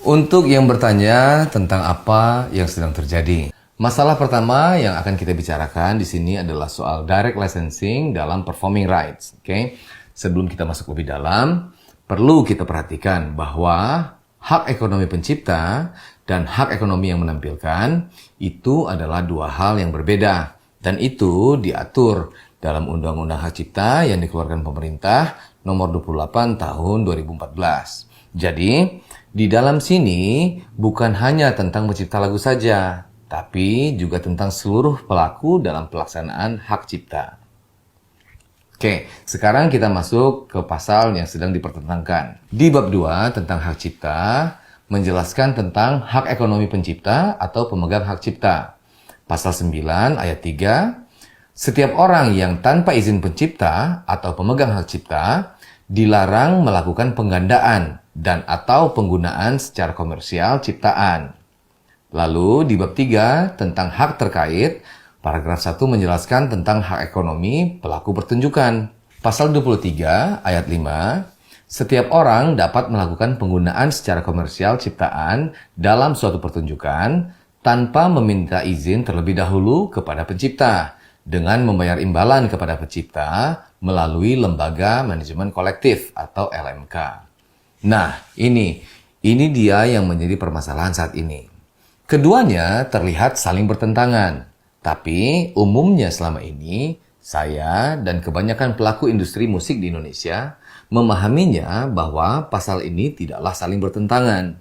Untuk yang bertanya tentang apa yang sedang terjadi. Masalah pertama yang akan kita bicarakan di sini adalah soal direct licensing dalam performing rights. Oke. Sebelum kita masuk lebih dalam, perlu kita perhatikan bahwa hak ekonomi pencipta dan hak ekonomi yang menampilkan itu adalah dua hal yang berbeda. Dan itu diatur dalam Undang-Undang Hak Cipta yang dikeluarkan pemerintah nomor 28 tahun 2014. Jadi, di dalam sini bukan hanya tentang pencipta lagu saja, tapi juga tentang seluruh pelaku dalam pelaksanaan hak cipta. Oke, sekarang kita masuk ke pasal yang sedang dipertentangkan. Di bab 2 tentang hak cipta, menjelaskan tentang hak ekonomi pencipta atau pemegang hak cipta. Pasal 9 ayat 3, setiap orang yang tanpa izin pencipta atau pemegang hak cipta dilarang melakukan penggandaan dan atau penggunaan secara komersial ciptaan. Lalu di bab 3 tentang hak terkait, paragraf 1 menjelaskan tentang hak ekonomi pelaku pertunjukan. Pasal 23 ayat 5, setiap orang dapat melakukan penggunaan secara komersial ciptaan dalam suatu pertunjukan tanpa meminta izin terlebih dahulu kepada pencipta dengan membayar imbalan kepada pencipta melalui lembaga manajemen kolektif atau LMK. Nah, ini dia yang menjadi permasalahan saat ini. Keduanya terlihat saling bertentangan, tapi umumnya selama ini saya dan kebanyakan pelaku industri musik di Indonesia memahaminya bahwa pasal ini tidaklah saling bertentangan,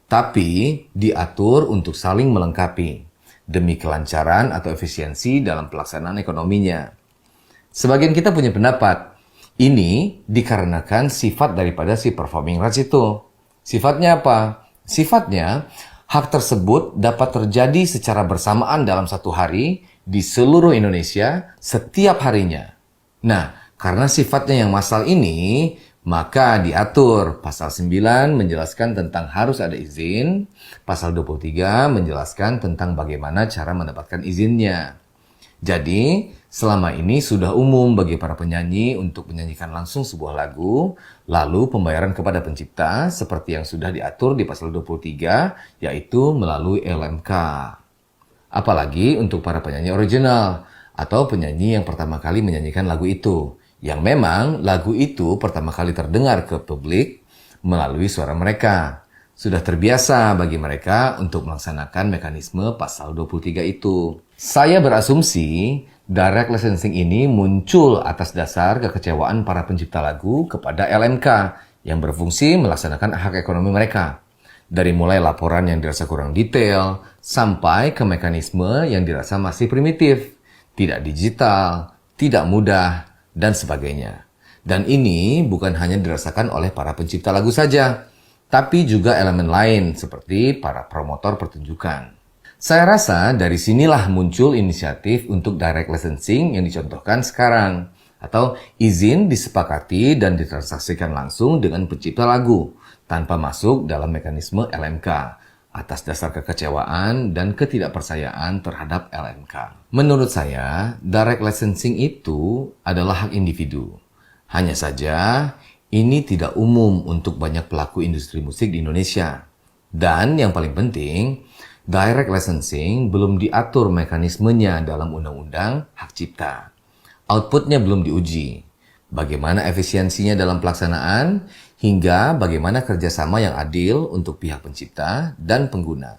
tapi diatur untuk saling melengkapi demi kelancaran atau efisiensi dalam pelaksanaan ekonominya. Sebagian kita punya pendapat, ini dikarenakan sifat daripada si performing rights itu. Sifatnya apa? Sifatnya, hak tersebut dapat terjadi secara bersamaan dalam satu hari di seluruh Indonesia setiap harinya. Nah, karena sifatnya yang massal ini, maka diatur pasal 9 menjelaskan tentang harus ada izin, pasal 23 menjelaskan tentang bagaimana cara mendapatkan izinnya. Jadi, selama ini sudah umum bagi para penyanyi untuk menyanyikan langsung sebuah lagu, lalu pembayaran kepada pencipta seperti yang sudah diatur di pasal 23, yaitu melalui LMK. Apalagi untuk para penyanyi original atau penyanyi yang pertama kali menyanyikan lagu itu, yang memang lagu itu pertama kali terdengar ke publik melalui suara mereka. Sudah terbiasa bagi mereka untuk melaksanakan mekanisme pasal 23 itu. Saya berasumsi direct licensing ini muncul atas dasar kekecewaan para pencipta lagu kepada LMK yang berfungsi melaksanakan hak ekonomi mereka. Dari mulai laporan yang dirasa kurang detail, sampai ke mekanisme yang dirasa masih primitif, tidak digital, tidak mudah, dan sebagainya. Dan ini bukan hanya dirasakan oleh para pencipta lagu saja, tapi juga elemen lain seperti para promotor pertunjukan. Saya rasa dari sinilah muncul inisiatif untuk direct licensing yang dicontohkan sekarang, atau izin disepakati dan ditransaksikan langsung dengan pencipta lagu tanpa masuk dalam mekanisme LMK atas dasar kekecewaan dan ketidakpercayaan terhadap LMK. Menurut saya, direct licensing itu adalah hak individu. Hanya saja, ini tidak umum untuk banyak pelaku industri musik di Indonesia. Dan yang paling penting, direct licensing belum diatur mekanismenya dalam Undang-Undang Hak Cipta. Outputnya belum diuji. Bagaimana efisiensinya dalam pelaksanaan, hingga bagaimana kerjasama yang adil untuk pihak pencipta dan pengguna.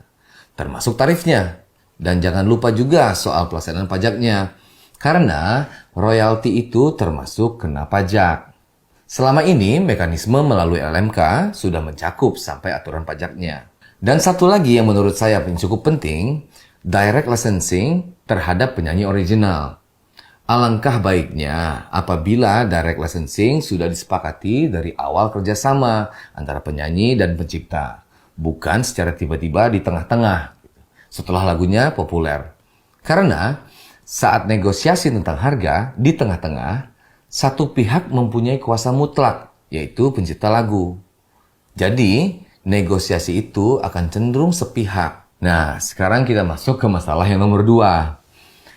Termasuk tarifnya. Dan jangan lupa juga soal pelaksanaan pajaknya. Karena royalti itu termasuk kena pajak. Selama ini, mekanisme melalui LMK sudah mencakup sampai aturan pajaknya. Dan satu lagi yang menurut saya cukup penting, direct licensing terhadap penyanyi original. Alangkah baiknya apabila direct licensing sudah disepakati dari awal kerjasama antara penyanyi dan pencipta. Bukan secara tiba-tiba di tengah-tengah, setelah lagunya populer. Karena saat negosiasi tentang harga di tengah-tengah, satu pihak mempunyai kuasa mutlak, yaitu pencipta lagu. Jadi, negosiasi itu akan cenderung sepihak. Nah, sekarang kita masuk ke masalah yang nomor 2.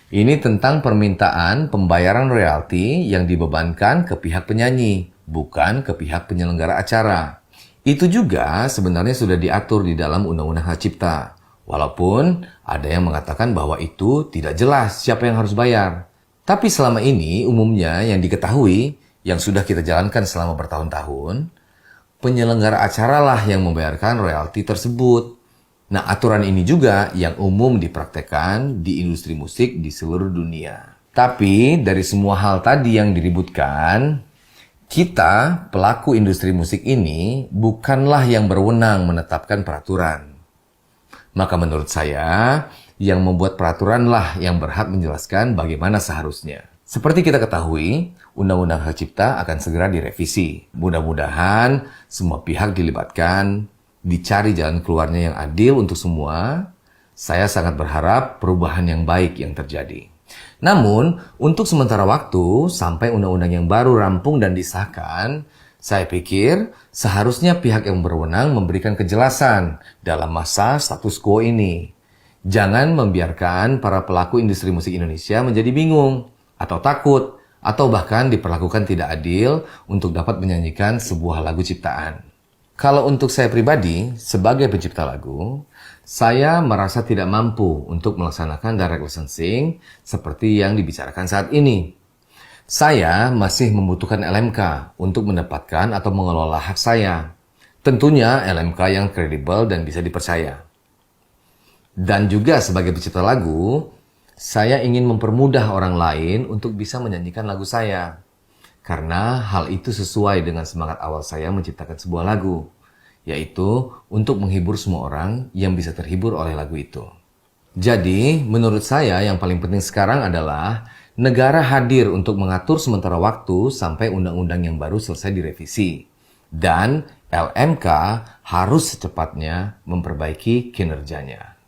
Ini tentang permintaan pembayaran royalti yang dibebankan ke pihak penyanyi, bukan ke pihak penyelenggara acara. Itu juga sebenarnya sudah diatur di dalam Undang-Undang Hak Cipta. Walaupun ada yang mengatakan bahwa itu tidak jelas siapa yang harus bayar. Tapi selama ini umumnya yang diketahui, yang sudah kita jalankan selama bertahun-tahun, penyelenggara acara lah yang membayarkan royalti tersebut. Nah, aturan ini juga yang umum dipraktekkan di industri musik di seluruh dunia. Tapi dari semua hal tadi yang diributkan, kita, pelaku industri musik ini, bukanlah yang berwenang menetapkan peraturan. Maka menurut saya, yang membuat peraturanlah yang berhak menjelaskan bagaimana seharusnya. Seperti kita ketahui, Undang-Undang Hak Cipta akan segera direvisi. Mudah-mudahan semua pihak dilibatkan, dicari jalan keluarnya yang adil untuk semua. Saya sangat berharap perubahan yang baik yang terjadi. Namun, untuk sementara waktu, sampai undang-undang yang baru rampung dan disahkan, saya pikir seharusnya pihak yang berwenang memberikan kejelasan dalam masa status quo ini. Jangan membiarkan para pelaku industri musik Indonesia menjadi bingung, atau takut, atau bahkan diperlakukan tidak adil untuk dapat menyanyikan sebuah lagu ciptaan. Kalau untuk saya pribadi, sebagai pencipta lagu, saya merasa tidak mampu untuk melaksanakan direct licensing seperti yang dibicarakan saat ini. Saya masih membutuhkan LMK untuk mendapatkan atau mengelola hak saya. Tentunya LMK yang kredibel dan bisa dipercaya. Dan juga sebagai pencipta lagu, saya ingin mempermudah orang lain untuk bisa menyanyikan lagu saya. Karena hal itu sesuai dengan semangat awal saya menciptakan sebuah lagu, yaitu untuk menghibur semua orang yang bisa terhibur oleh lagu itu. Jadi, menurut saya yang paling penting sekarang adalah negara hadir untuk mengatur sementara waktu sampai undang-undang yang baru selesai direvisi. Dan LMK harus secepatnya memperbaiki kinerjanya.